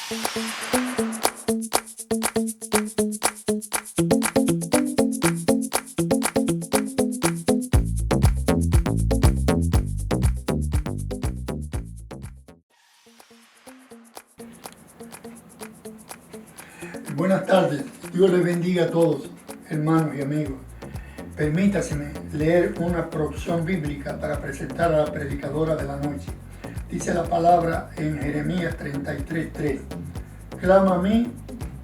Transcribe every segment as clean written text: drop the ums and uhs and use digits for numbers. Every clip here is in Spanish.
Buenas tardes, Dios les bendiga a todos, hermanos y amigos. Permítaseme leer una porción bíblica para presentar a la predicadora de la noche. Dice la palabra en Jeremías 33:3. Clama a mí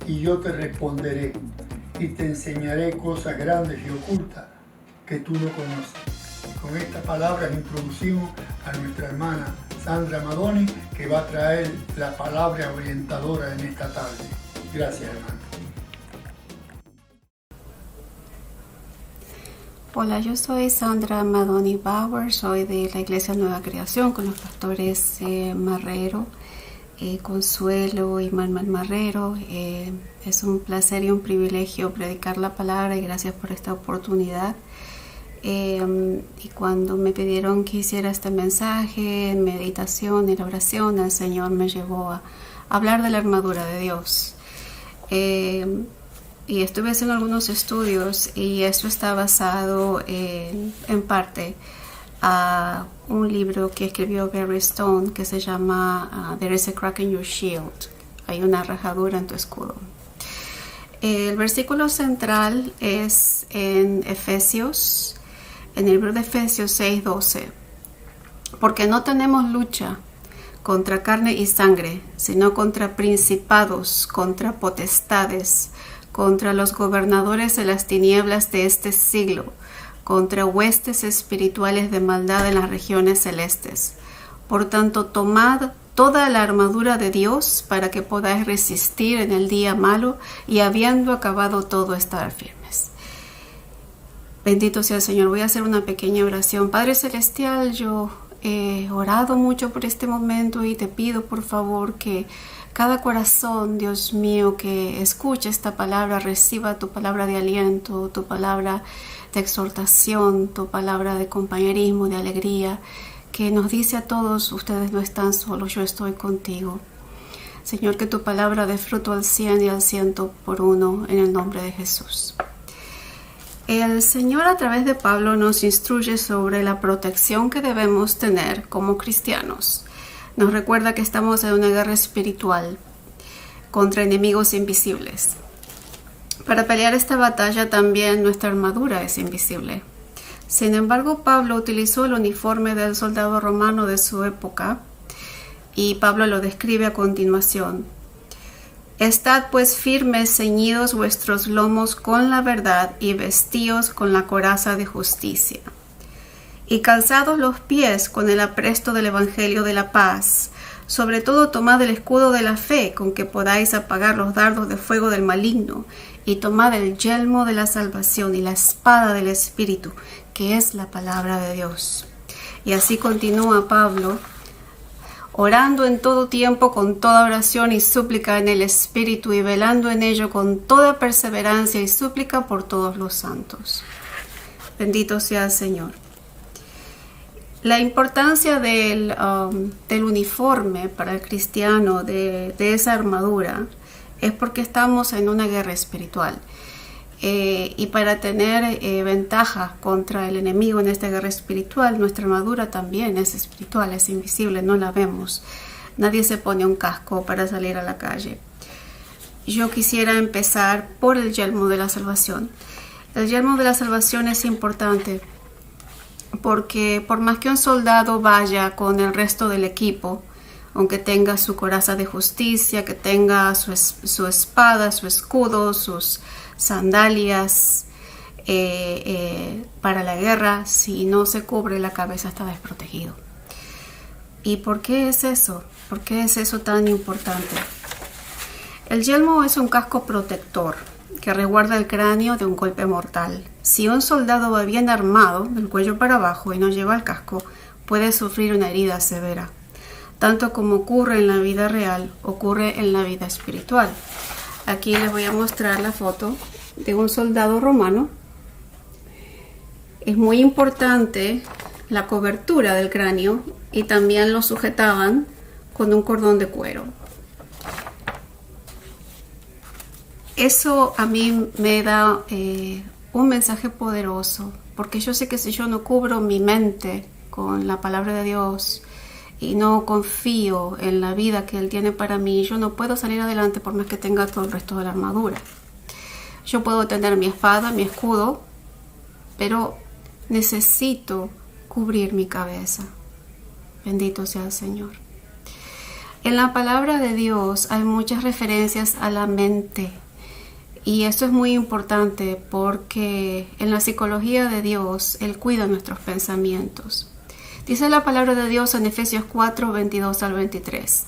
y yo te responderé y te enseñaré cosas grandes y ocultas que tú no conoces. Y con estas palabras introducimos a nuestra hermana Sandra Madoni, que va a traer la palabra orientadora en esta tarde. Gracias, hermano. Hola, yo soy Sandra Madoni Bauer, soy de la Iglesia Nueva Creación con los pastores Marrero, Consuelo y Manuel Marrero. Es un placer y un privilegio predicar la palabra y gracias por esta oportunidad. Y cuando me pidieron que hiciera este mensaje, en meditación y la oración, el Señor me llevó a hablar de la armadura de Dios. Y estuve haciendo algunos estudios y esto está basado en parte a un libro que escribió Gary Stone que se llama There is a Crack in Your Shield. Hay una rajadura en tu escudo. El versículo central es en Efesios, en el libro de Efesios 6:12. Porque no tenemos lucha contra carne y sangre, sino contra principados, contra potestades, contra los gobernadores de las tinieblas de este siglo, contra huestes espirituales de maldad en las regiones celestes. Por tanto, tomad toda la armadura de Dios para que podáis resistir en el día malo y habiendo acabado todo, estar firmes. Bendito sea el Señor. Voy a hacer una pequeña oración. Padre Celestial, yo he orado mucho por este momento y te pido por favor que cada corazón, Dios mío, que escuche esta palabra, reciba tu palabra de aliento, tu palabra de exhortación, tu palabra de compañerismo, de alegría, que nos dice a todos, ustedes no están solos, yo estoy contigo. Señor, que tu palabra dé fruto al 100 y al 100 por 1 en el nombre de Jesús. El Señor a través de Pablo nos instruye sobre la protección que debemos tener como cristianos. Nos recuerda que estamos en una guerra espiritual contra enemigos invisibles. Para pelear esta batalla también nuestra armadura es invisible. Sin embargo, Pablo utilizó el uniforme del soldado romano de su época y Pablo lo describe a continuación. Estad pues firmes, ceñidos vuestros lomos con la verdad y vestíos con la coraza de justicia. Y calzados los pies con el apresto del evangelio de la paz. Sobre todo tomad el escudo de la fe con que podáis apagar los dardos de fuego del maligno. Y tomad el yelmo de la salvación y la espada del Espíritu, que es la palabra de Dios. Y así continúa Pablo, orando en todo tiempo con toda oración y súplica en el Espíritu y velando en ello con toda perseverancia y súplica por todos los santos. Bendito sea el Señor. La importancia del uniforme para el cristiano, de esa armadura, es porque estamos en una guerra espiritual. Y para tener ventaja contra el enemigo en esta guerra espiritual, nuestra armadura también es espiritual, es invisible, no la vemos. Nadie se pone un casco para salir a la calle. Yo quisiera empezar por el yelmo de la salvación. El yelmo de la salvación es importante porque por más que un soldado vaya con el resto del equipo, aunque tenga su coraza de justicia, que tenga su espada, su escudo, sus sandalias para la guerra, si no se cubre la cabeza está desprotegido. ¿Y por qué es eso? ¿Por qué es eso tan importante? El yelmo es un casco protector que resguarda el cráneo de un golpe mortal. Si un soldado va bien armado, del cuello para abajo, y no lleva el casco, puede sufrir una herida severa. Tanto como ocurre en la vida real, ocurre en la vida espiritual. Aquí les voy a mostrar la foto de un soldado romano. Es muy importante la cobertura del cráneo y también lo sujetaban con un cordón de cuero. Eso a mí me da un mensaje poderoso, porque yo sé que si yo no cubro mi mente con la palabra de Dios y no confío en la vida que Él tiene para mí, yo no puedo salir adelante por más que tenga todo el resto de la armadura. Yo puedo tener mi espada, mi escudo, pero necesito cubrir mi cabeza. Bendito sea el Señor. En la palabra de Dios hay muchas referencias a la mente. Y esto es muy importante porque en la psicología de Dios, Él cuida nuestros pensamientos. Dice la palabra de Dios en Efesios 4, 22 al 23.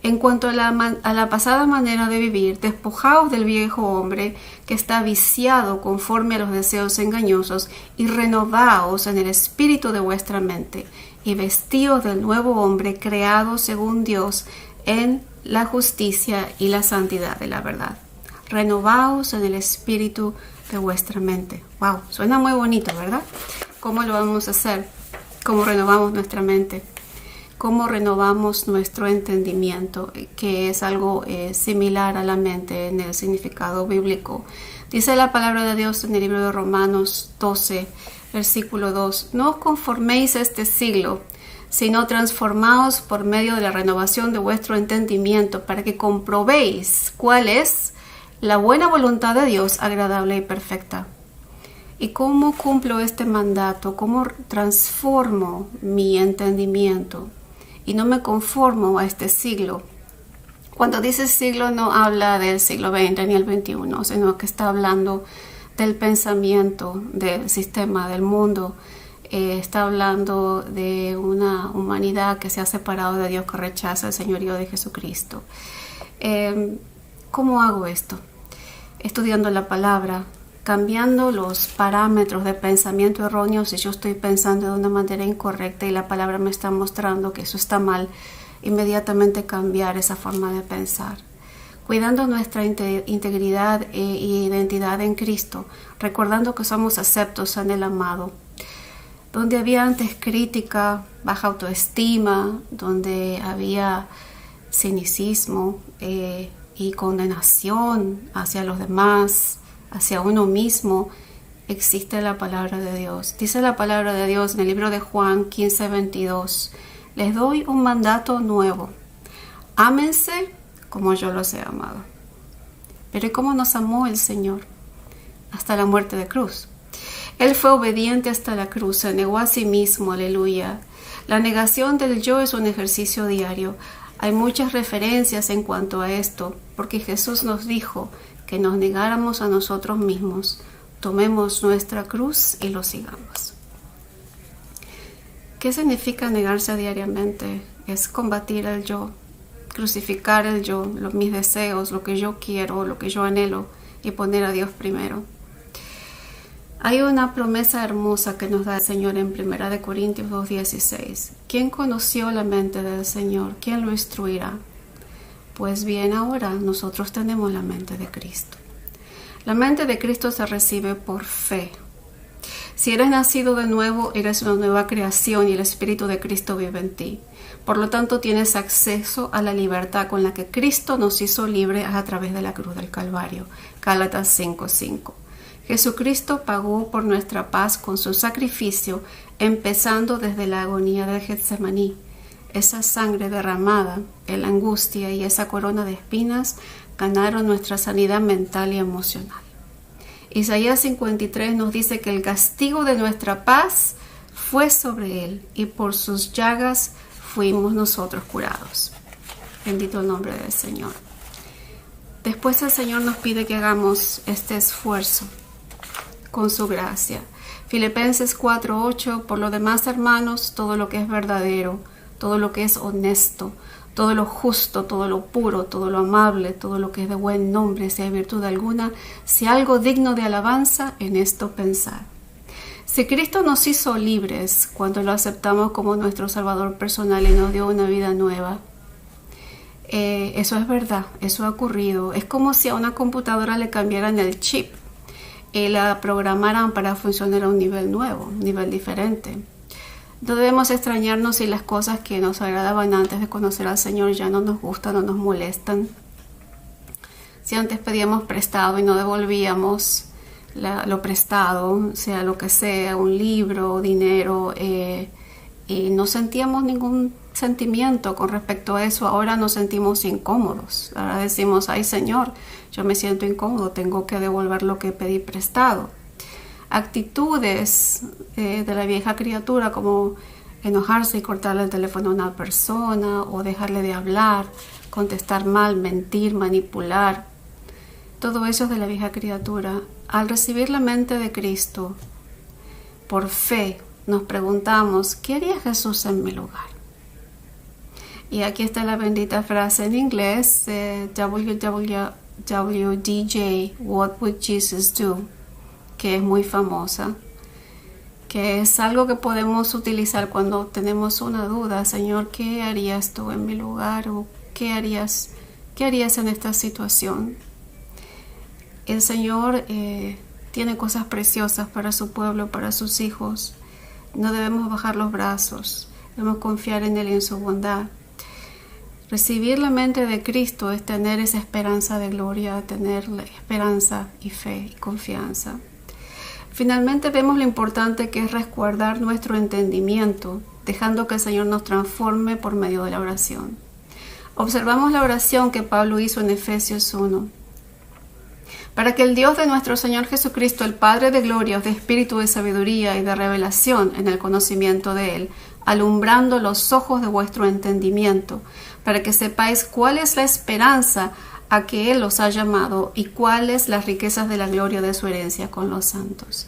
En cuanto a la pasada manera de vivir, despojaos del viejo hombre que está viciado conforme a los deseos engañosos y renovaos en el espíritu de vuestra mente y vestíos del nuevo hombre creado según Dios en la justicia y la santidad de la verdad. Renovaos en el espíritu de vuestra mente. Wow, suena muy bonito, ¿verdad? ¿Cómo lo vamos a hacer? ¿Cómo renovamos nuestra mente? ¿Cómo renovamos nuestro entendimiento? Que es algo similar a la mente en el significado bíblico. Dice la palabra de Dios en el libro de Romanos 12, versículo 2. No os conforméis a este siglo, sino transformaos por medio de la renovación de vuestro entendimiento, para que comprobéis cuál es la buena voluntad de Dios, agradable y perfecta. ¿Y cómo cumplo este mandato? ¿Cómo transformo mi entendimiento? Y no me conformo a este siglo. Cuando dice siglo no habla del siglo XX ni el XXI, sino que está hablando del pensamiento, del sistema, del mundo. Está hablando de una humanidad que se ha separado de Dios, que rechaza el señorío de Jesucristo. ¿Cómo hago esto? Estudiando la palabra, cambiando los parámetros de pensamiento erróneo. Si yo estoy pensando de una manera incorrecta y la palabra me está mostrando que eso está mal, inmediatamente cambiar esa forma de pensar. Cuidando nuestra integridad e identidad en Cristo, recordando que somos aceptos en el amado. Donde había antes crítica, baja autoestima, donde había cinicismo y condenación hacia los demás, hacia uno mismo, existe la palabra de Dios. Dice la palabra de Dios en el libro de Juan 15, 22. Les doy un mandato nuevo. Ámense como yo los he amado. Pero ¿y cómo nos amó el Señor? Hasta la muerte de cruz. Él fue obediente hasta la cruz, se negó a sí mismo, aleluya. La negación del yo es un ejercicio diario. Hay muchas referencias en cuanto a esto, porque Jesús nos dijo que nos negáramos a nosotros mismos, tomemos nuestra cruz y lo sigamos. ¿Qué significa negarse diariamente? Es combatir el yo, crucificar el yo, mis deseos, lo que yo quiero, lo que yo anhelo, y poner a Dios primero. Hay una promesa hermosa que nos da el Señor en 1 Corintios 2:16. ¿Quién conoció la mente del Señor? ¿Quién lo instruirá? Pues bien, ahora nosotros tenemos la mente de Cristo. La mente de Cristo se recibe por fe. Si eres nacido de nuevo, eres una nueva creación y el Espíritu de Cristo vive en ti. Por lo tanto, tienes acceso a la libertad con la que Cristo nos hizo libres a través de la cruz del Calvario. Gálatas 5:5. Jesucristo pagó por nuestra paz con su sacrificio, empezando desde la agonía del Getsemaní. Esa sangre derramada, la angustia y esa corona de espinas ganaron nuestra sanidad mental y emocional. Isaías 53 nos dice que el castigo de nuestra paz fue sobre él y por sus llagas fuimos nosotros curados. Bendito el nombre del Señor. Después el Señor nos pide que hagamos este esfuerzo con su gracia. Filipenses 4:8. Por lo demás, hermanos, todo lo que es verdadero, todo lo que es honesto, todo lo justo, todo lo puro, todo lo amable, todo lo que es de buen nombre, si hay virtud alguna, si algo digno de alabanza, en esto pensad. Si Cristo nos hizo libres cuando lo aceptamos como nuestro Salvador personal y nos dio una vida nueva, eso es verdad, eso ha ocurrido. Es como si a una computadora le cambiaran el chip y la programaran para funcionar a un nivel nuevo, un nivel diferente. No debemos extrañarnos si las cosas que nos agradaban antes de conocer al Señor ya no nos gustan o nos molestan. Si antes pedíamos prestado y no devolvíamos lo prestado, sea lo que sea, un libro, dinero, y no sentíamos ningún sentimiento con respecto a eso, ahora nos sentimos incómodos. Ahora decimos, ay Señor, yo me siento incómodo, tengo que devolver lo que pedí prestado. Actitudes de la vieja criatura como enojarse y cortarle el teléfono a una persona o dejarle de hablar, contestar mal, mentir, manipular. Todo eso es de la vieja criatura. Al recibir la mente de Cristo, por fe, nos preguntamos, ¿qué haría Jesús en mi lugar? Y aquí está la bendita frase en inglés, WWJD, What Would Jesus Do? Que es muy famosa, que es algo que podemos utilizar cuando tenemos una duda. Señor, ¿qué harías tú en mi lugar? ¿O qué harías en esta situación? El Señor tiene cosas preciosas para su pueblo, para sus hijos. No debemos bajar los brazos, debemos confiar en Él y en su bondad. Recibir la mente de Cristo es tener esa esperanza de gloria, tener la esperanza y fe y confianza. Finalmente vemos lo importante que es resguardar nuestro entendimiento, dejando que el Señor nos transforme por medio de la oración. Observamos la oración que Pablo hizo en Efesios 1. Para que el Dios de nuestro Señor Jesucristo, el Padre de gloria, os dé espíritu de sabiduría y de revelación en el conocimiento de Él, alumbrando los ojos de vuestro entendimiento, para que sepáis cuál es la esperanza a que Él los ha llamado y cuáles las riquezas de la gloria de su herencia con los santos.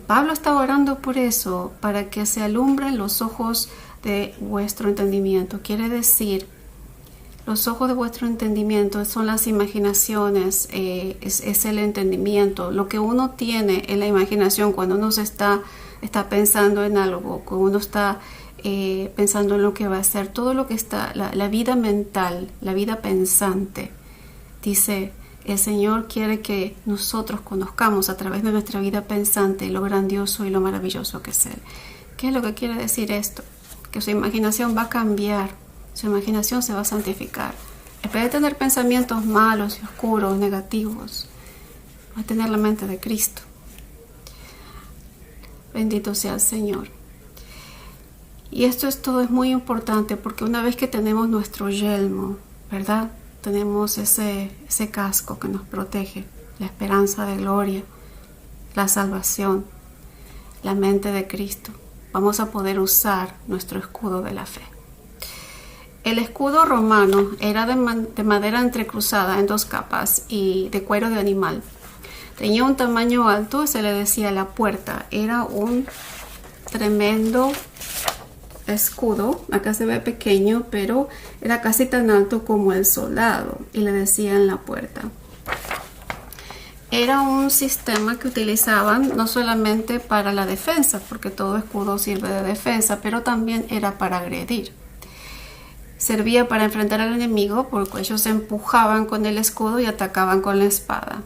Pablo está orando por eso, para que se alumbren los ojos de vuestro entendimiento. Quiere decir, los ojos de vuestro entendimiento son las imaginaciones, es el entendimiento, lo que uno tiene en la imaginación cuando uno está pensando en algo, cuando uno está pensando en lo que va a hacer, todo lo que está, la vida mental, la vida pensante. Dice, el Señor quiere que nosotros conozcamos a través de nuestra vida pensante lo grandioso y lo maravilloso que es Él. ¿Qué es lo que quiere decir esto? Que su imaginación va a cambiar, su imaginación se va a santificar. En vez de tener pensamientos malos y oscuros, negativos, va a tener la mente de Cristo. Bendito sea el Señor. Y esto es muy importante porque una vez que tenemos nuestro yelmo, ¿verdad? Tenemos ese casco que nos protege, la esperanza de gloria, la salvación, la mente de Cristo. Vamos a poder usar nuestro escudo de la fe. El escudo romano era de madera entrecruzada en 2 capas y de cuero de animal. Tenía un tamaño alto, se le decía la puerta. Era un tremendo escudo. Acá se ve pequeño, pero era casi tan alto como el soldado y le decían la puerta. Era un sistema que utilizaban no solamente para la defensa, porque todo escudo sirve de defensa, pero también era para agredir. Servía para enfrentar al enemigo porque ellos se empujaban con el escudo y atacaban con la espada.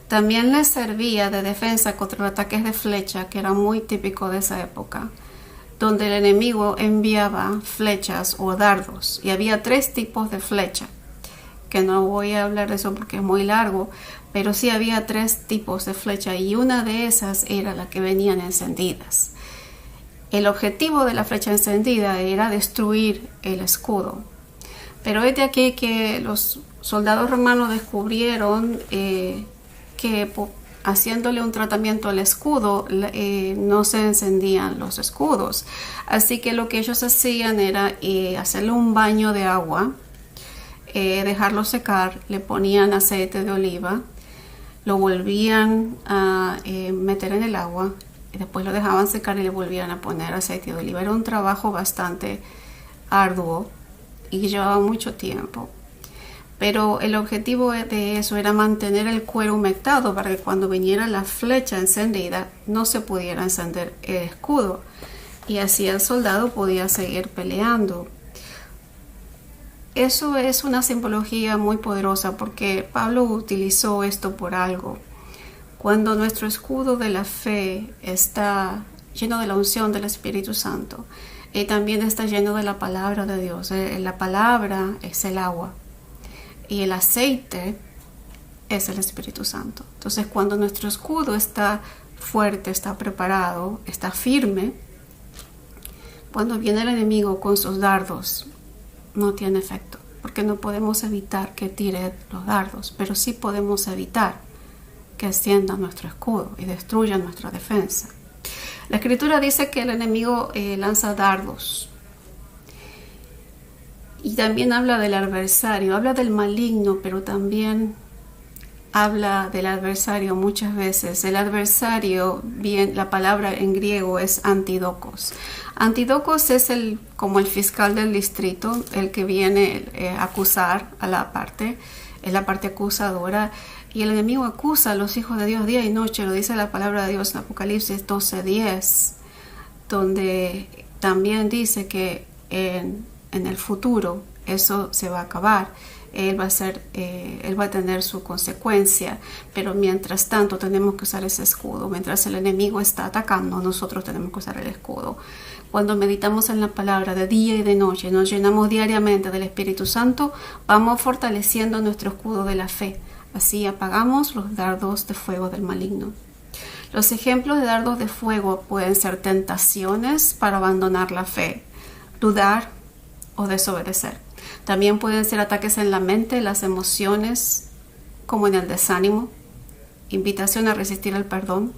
También les servía de defensa contra ataques de flecha, que era muy típico de esa época, donde el enemigo enviaba flechas o dardos. Y había 3 tipos de flecha, que no voy a hablar de eso porque es muy largo, pero sí había 3 tipos de flecha y una de esas era la que venían encendidas. El objetivo de la flecha encendida era destruir el escudo. Pero es de aquí que los soldados romanos descubrieron que haciéndole un tratamiento al escudo no se encendían los escudos. Así que lo que ellos hacían era hacerle un baño de agua, dejarlo secar, le ponían aceite de oliva, lo volvían a meter en el agua y después lo dejaban secar y le volvían a poner aceite de oliva. Era un trabajo bastante arduo y llevaba mucho tiempo. Pero el objetivo de eso era mantener el cuero humectado para que cuando viniera la flecha encendida no se pudiera encender el escudo. Y así el soldado podía seguir peleando. Eso es una simbología muy poderosa porque Pablo utilizó esto por algo. Cuando nuestro escudo de la fe está lleno de la unción del Espíritu Santo y también está lleno de la palabra de Dios. La palabra es el agua. y el aceite es el Espíritu Santo. Entonces, cuando nuestro escudo está fuerte, está preparado, está firme, cuando viene el enemigo con sus dardos, no tiene efecto, porque no podemos evitar que tire los dardos, pero sí podemos evitar que ascienda nuestro escudo y destruya nuestra defensa. La Escritura dice que el enemigo lanza dardos. Y también habla del adversario, habla del maligno, pero también habla del adversario muchas veces. El adversario, bien, la palabra en griego es antidocos. Antidocos es como el fiscal del distrito, el que viene a acusar a la parte, es la parte acusadora. Y el enemigo acusa a los hijos de Dios día y noche, lo dice la palabra de Dios en Apocalipsis 12:10, donde también dice que en el futuro eso se va a acabar. Él va a tener su consecuencia, pero mientras tanto tenemos que usar ese escudo. Mientras el enemigo está atacando, nosotros tenemos que usar el escudo. Cuando meditamos en la palabra de día y de noche, nos llenamos diariamente del Espíritu Santo, vamos fortaleciendo nuestro escudo de la fe. Así apagamos los dardos de fuego del maligno. Los ejemplos de dardos de fuego pueden ser tentaciones para abandonar la fe, dudar o desobedecer. También pueden ser ataques en la mente, las emociones, como en el desánimo, invitación a resistir el perdón,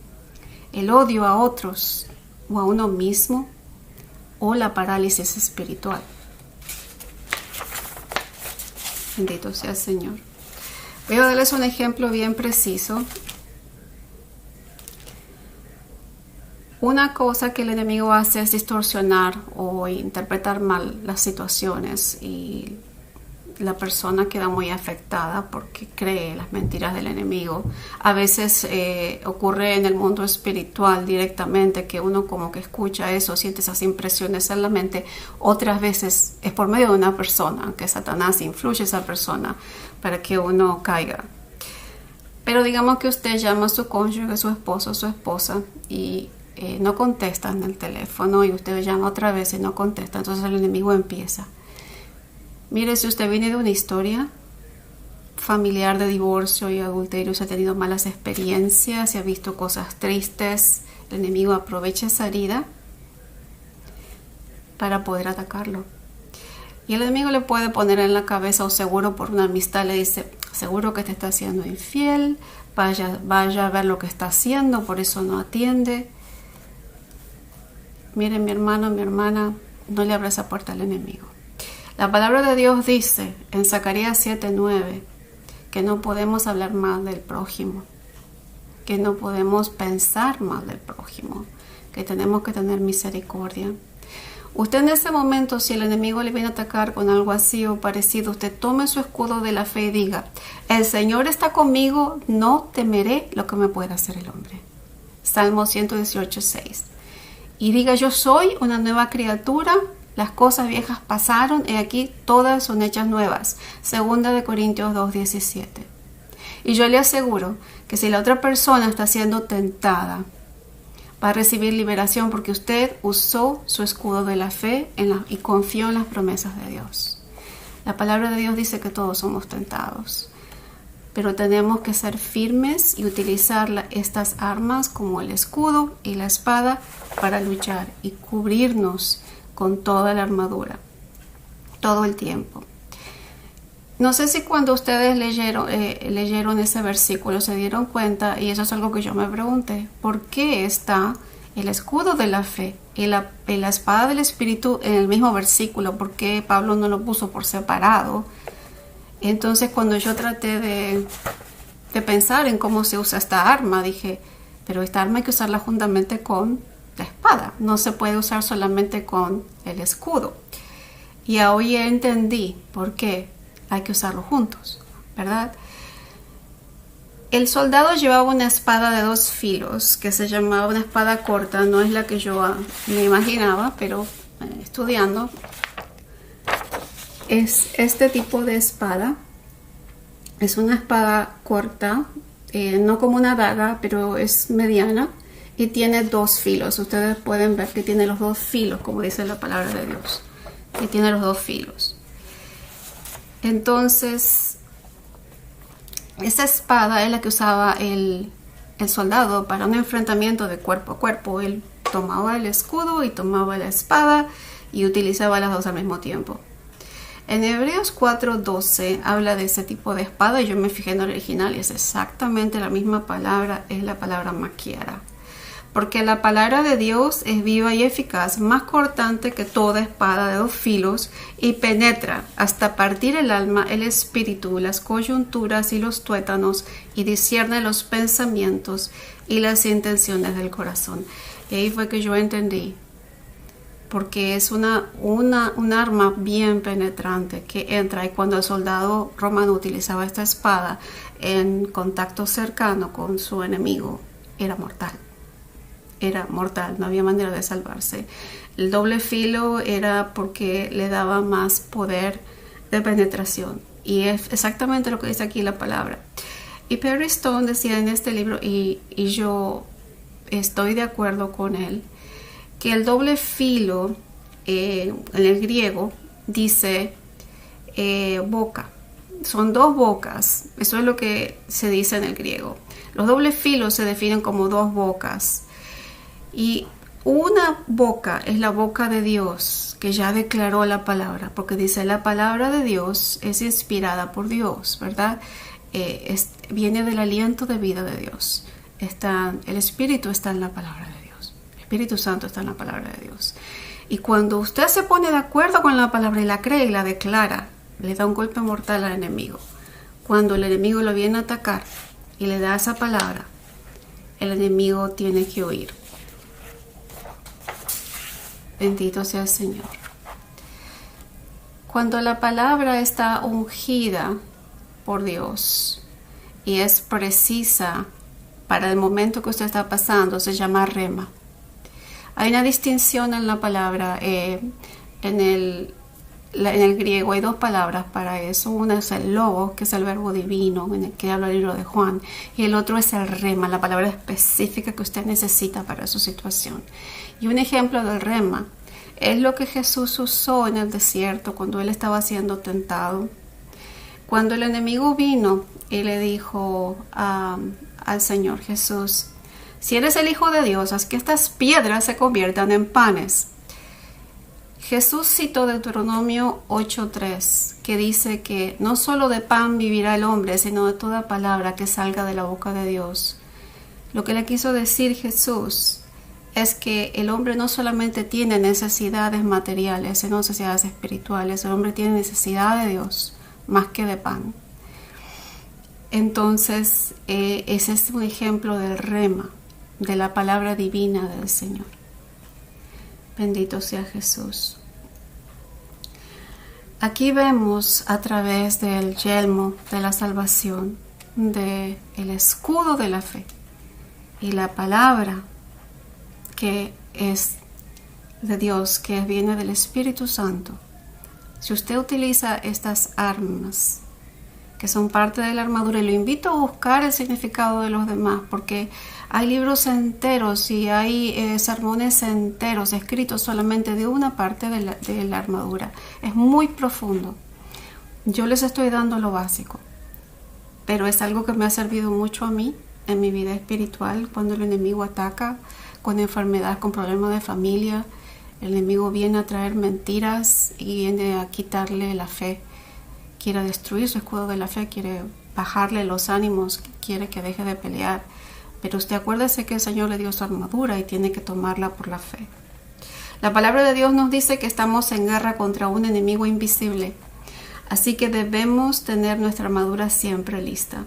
el odio a otros o a uno mismo, o la parálisis espiritual. Bendito sea el Señor. Voy a darles un ejemplo bien preciso. Una cosa que el enemigo hace es distorsionar o interpretar mal las situaciones y la persona queda muy afectada porque cree las mentiras del enemigo. A veces ocurre en el mundo espiritual directamente que uno como que escucha eso, siente esas impresiones en la mente. Otras veces es por medio de una persona, que Satanás influye a esa persona para que uno caiga. Pero digamos que usted llama a su cónyuge, su esposo, su esposa y no contesta en el teléfono y usted llama otra vez y no contesta, entonces el enemigo empieza. Mire, si usted viene de una historia familiar de divorcio y adulterio, se ha tenido malas experiencias, se ha visto cosas tristes, el enemigo aprovecha esa herida para poder atacarlo. Y el enemigo le puede poner en la cabeza, o seguro por una amistad le dice, seguro que te está haciendo infiel, vaya a ver lo que está haciendo, por eso no atiende. Miren, mi hermano, mi hermana, no le abra esa puerta al enemigo. La palabra de Dios dice en Zacarías 7:9 que no podemos hablar mal del prójimo, que no podemos pensar mal del prójimo, que tenemos que tener misericordia. Usted en ese momento, si el enemigo le viene a atacar con algo así o parecido, usted tome su escudo de la fe y diga, el Señor está conmigo, no temeré lo que me pueda hacer el hombre. Salmo 118:6. Y diga, yo soy una nueva criatura, las cosas viejas pasaron y aquí todas son hechas nuevas. 2 Corintios 2:17. Y yo le aseguro que si la otra persona está siendo tentada, va a recibir liberación porque usted usó su escudo de la fe y confió en las promesas de Dios. La palabra de Dios dice que todos somos tentados, pero tenemos que ser firmes y utilizar estas armas como el escudo y la espada para luchar y cubrirnos con toda la armadura, todo el tiempo. No sé si cuando ustedes leyeron ese versículo se dieron cuenta, y eso es algo que yo me pregunté, ¿por qué está el escudo de la fe y la espada del Espíritu en el mismo versículo? ¿Por qué Pablo no lo puso por separado? Entonces cuando yo traté de pensar en cómo se usa esta arma, dije, pero esta arma hay que usarla juntamente con la espada, no se puede usar solamente con el escudo. Y hoy entendí por qué hay que usarlo juntos, ¿verdad? El soldado llevaba una espada de 2 filos que se llamaba una espada corta, no es la que yo me imaginaba, pero estudiando es este tipo de espada. Es una espada corta, no como una daga, pero es mediana y tiene 2 filos. Ustedes pueden ver que tiene los 2 filos, como dice la palabra de Dios, que tiene los 2 filos. Entonces, Esa espada es la que usaba el soldado para un enfrentamiento de cuerpo a cuerpo. Él tomaba el escudo y tomaba la espada y utilizaba las dos al mismo tiempo. En Hebreos 4:12 habla de ese tipo de espada, y yo me fijé en el original y es exactamente la misma palabra, es la palabra maquiara. Porque la palabra de Dios es viva y eficaz, más cortante que toda espada de 2 filos, y penetra hasta partir el alma, el espíritu, las coyunturas y los tuétanos, y discierne los pensamientos y las intenciones del corazón. Y ahí fue que yo entendí, porque es un arma bien penetrante que entra, y cuando el soldado romano utilizaba esta espada en contacto cercano con su enemigo, era mortal. Era mortal, no había manera de salvarse. El doble filo era porque le daba más poder de penetración, y es exactamente lo que dice aquí la palabra. Y Perry Stone decía en este libro, y yo estoy de acuerdo con él, que el doble filo en el griego dice boca. Son 2 bocas, eso es lo que se dice en el griego. Los dobles filos se definen como 2 bocas. Y una boca es la boca de Dios, que ya declaró la palabra, porque dice la palabra de Dios es inspirada por Dios, ¿verdad? Viene del aliento de vida de Dios. El Espíritu está en la palabra de Dios. El Espíritu Santo está en la palabra de Dios. Y cuando usted se pone de acuerdo con la palabra y la cree y la declara, le da un golpe mortal al enemigo. Cuando el enemigo lo viene a atacar y le da esa palabra, el enemigo tiene que huir. Bendito sea el Señor. Cuando la palabra está ungida por Dios y es precisa para el momento que usted está pasando, se llama rema. Hay una distinción en la palabra. En el griego hay 2 palabras para eso. Una es el logos, que es el verbo divino en el que habla el libro de Juan, y el otro es el rema, la palabra específica que usted necesita para su situación. Y un ejemplo del rema es lo que Jesús usó en el desierto cuando él estaba siendo tentado. Cuando el enemigo vino y le dijo al Señor Jesús: si eres el Hijo de Dios, haz que estas piedras se conviertan en panes. Jesús citó Deuteronomio 8:3, que dice que no solo de pan vivirá el hombre, sino de toda palabra que salga de la boca de Dios. Lo que le quiso decir Jesús es que el hombre no solamente tiene necesidades materiales, sino necesidades espirituales. El hombre tiene necesidad de Dios más que de pan. Entonces, ese es un ejemplo del rema, de la palabra divina del Señor. Bendito sea Jesús. Aquí vemos a través del yelmo de la salvación, del escudo de la fe y la palabra que es de Dios, que viene del Espíritu Santo. Si usted utiliza estas armas que son parte de la armadura, y lo invito a buscar el significado de los demás, porque hay libros enteros y hay sermones enteros escritos solamente de una parte de la armadura. Es muy profundo. Yo les estoy dando lo básico, pero es algo que me ha servido mucho a mí en mi vida espiritual. Cuando el enemigo ataca con enfermedad, con problemas de familia, el enemigo viene a traer mentiras y viene a quitarle la fe. Quiere destruir su escudo de la fe, quiere bajarle los ánimos, quiere que deje de pelear. Pero usted acuérdese que el Señor le dio su armadura y tiene que tomarla por la fe. La palabra de Dios nos dice que estamos en guerra contra un enemigo invisible. Así que debemos tener nuestra armadura siempre lista.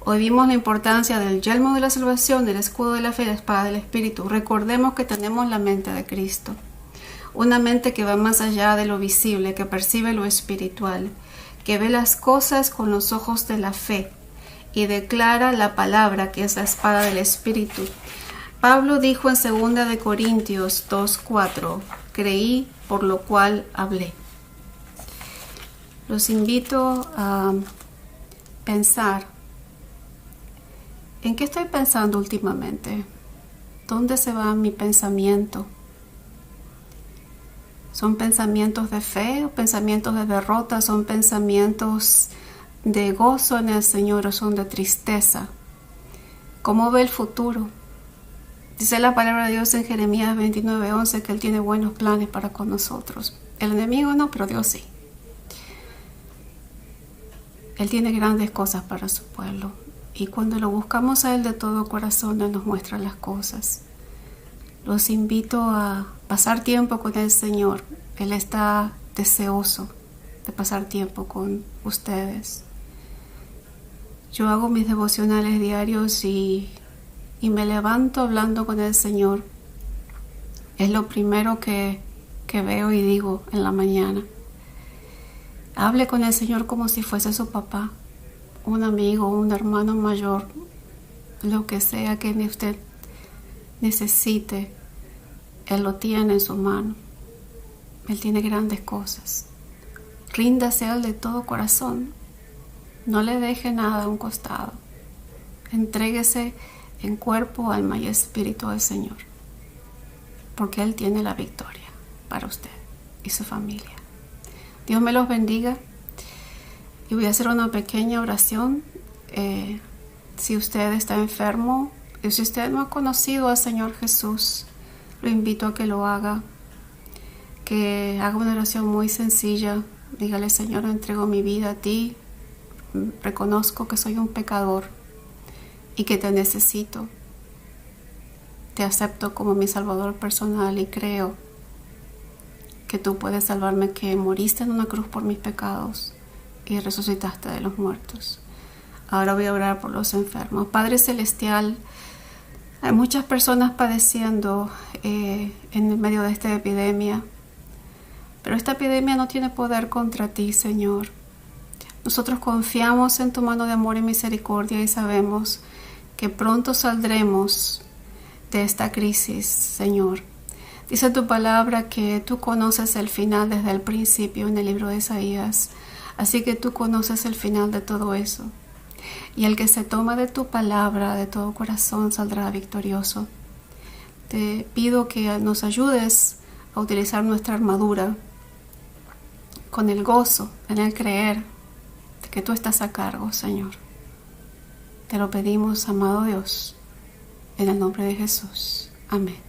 Hoy vimos la importancia del yelmo de la salvación, del escudo de la fe y la espada del Espíritu. Recordemos que tenemos la mente de Cristo. Una mente que va más allá de lo visible, que percibe lo espiritual, que ve las cosas con los ojos de la fe y declara la palabra, que es la espada del Espíritu. Pablo dijo en 2 Corintios 2:4, creí, por lo cual hablé. Los invito a pensar, ¿en qué estoy pensando últimamente? ¿Dónde se va mi pensamiento? ¿Son pensamientos de fe o pensamientos de derrota? ¿Son pensamientos de gozo en el Señor o son de tristeza? ¿Cómo ve el futuro? Dice la palabra de Dios en Jeremías 29:11 que Él tiene buenos planes para con nosotros. El enemigo no, pero Dios sí. Él tiene grandes cosas para su pueblo. Y cuando lo buscamos a Él de todo corazón, Él nos muestra las cosas. Los invito a pasar tiempo con el Señor. Él está deseoso de pasar tiempo con ustedes. Yo hago mis devocionales diarios y me levanto hablando con el Señor. Es lo primero que veo y digo en la mañana. Hable con el Señor como si fuese su papá, un amigo, un hermano mayor, lo que sea que usted necesite. Él lo tiene en su mano. Él tiene grandes cosas. Ríndase a Él de todo corazón. No le deje nada a un costado. Entréguese en cuerpo, alma y espíritu al Señor. Porque Él tiene la victoria para usted y su familia. Dios me los bendiga. Y voy a hacer una pequeña oración. Si usted está enfermo y si usted no ha conocido al Señor Jesús, lo invito a que lo haga. Que haga una oración muy sencilla. Dígale: Señor, entrego mi vida a ti. Reconozco que soy un pecador y que te necesito. Te acepto como mi Salvador personal y creo que tú puedes salvarme, que moriste en una cruz por mis pecados y resucitaste de los muertos. Ahora voy a orar por los enfermos. Padre Celestial, hay muchas personas padeciendo en medio de esta epidemia, pero esta epidemia no tiene poder contra ti, Señor. Nosotros confiamos en tu mano de amor y misericordia y sabemos que pronto saldremos de esta crisis, Señor. Dice tu palabra que tú conoces el final desde el principio en el libro de Isaías. Así que tú conoces el final de todo eso. Y el que se toma de tu palabra de todo corazón saldrá victorioso. Te pido que nos ayudes a utilizar nuestra armadura con el gozo en el creer de que tú estás a cargo, Señor. Te lo pedimos, amado Dios, en el nombre de Jesús. Amén.